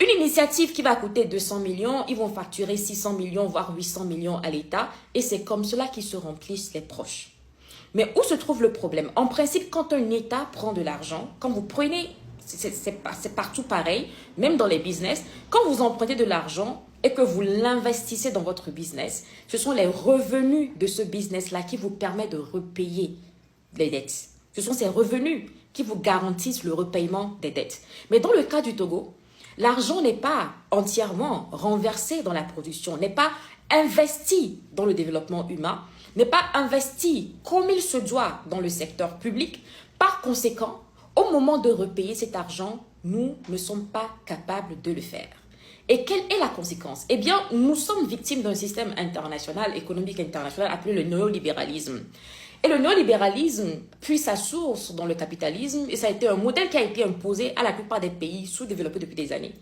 Une initiative qui va coûter 200 millions, ils vont facturer 600 millions, voire 800 millions à l'État. Et c'est comme cela qu'ils se remplissent les poches. Mais où se trouve le problème? En principe, quand un État prend de l'argent, quand vous prenez, c'est partout pareil, même dans les business, quand vous empruntez de l'argent et que vous l'investissez dans votre business, ce sont les revenus de ce business-là qui vous permettent de repayer les dettes. Ce sont ces revenus qui vous garantissent le repaiement des dettes. Mais dans le cas du Togo, l'argent n'est pas entièrement renversé dans la production, n'est pas investi dans le développement humain, n'est pas investi comme il se doit dans le secteur public. Par conséquent, au moment de repayer cet argent, nous ne sommes pas capables de le faire. Et quelle est la conséquence? Eh bien, nous sommes victimes d'un système international, économique international, appelé le néolibéralisme. Et le néolibéralisme puise sa source dans le capitalisme et ça a été un modèle qui a été imposé à la plupart des pays sous-développés depuis des années.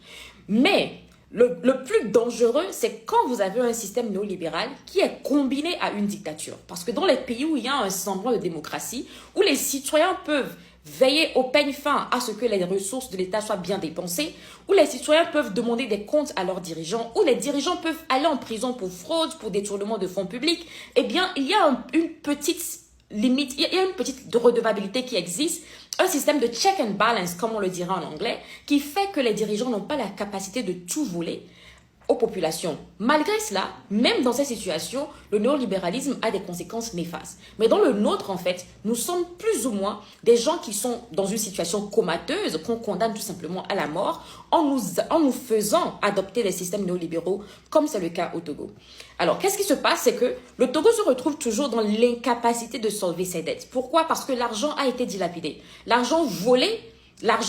Mais le plus dangereux, c'est quand vous avez un système néolibéral qui est combiné à une dictature. Parce que dans les pays où il y a un semblant de démocratie, où les citoyens peuvent veiller au peigne fin à ce que les ressources de l'État soient bien dépensées, où les citoyens peuvent demander des comptes à leurs dirigeants, où les dirigeants peuvent aller en prison pour fraude, pour détournement de fonds publics, eh bien, il y a une petite limite, il y a une petite redevabilité qui existe, un système de check and balance, comme on le dira en anglais, qui fait que les dirigeants n'ont pas la capacité de tout voler aux populations. Malgré cela, même dans ces situations, le néolibéralisme a des conséquences néfastes. Mais dans le nôtre, en fait, nous sommes plus ou moins des gens qui sont dans une situation comateuse, qu'on condamne tout simplement à la mort, en nous faisant adopter les systèmes néolibéraux, comme c'est le cas au Togo. Alors, qu'est-ce qui se passe? C'est que le Togo se retrouve toujours dans l'incapacité de solver ses dettes. Pourquoi? Parce que l'argent a été dilapidé. L'argent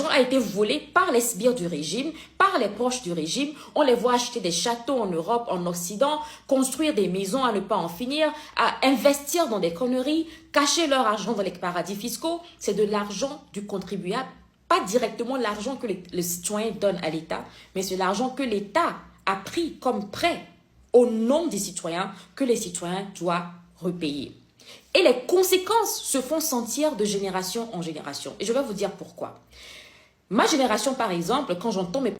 a été volé par les sbires du régime, par les proches du régime. On les voit acheter des châteaux en Europe, en Occident, construire des maisons à ne pas en finir, à investir dans des conneries, cacher leur argent dans les paradis fiscaux. C'est de l'argent du contribuable, pas directement l'argent que le citoyen donne à l'État, mais c'est l'argent que l'État a pris comme prêt au nom des citoyens que les citoyens doivent repayer. Et les conséquences se font sentir de génération en génération. Et je vais vous dire pourquoi. Ma génération, par exemple, quand j'entends mes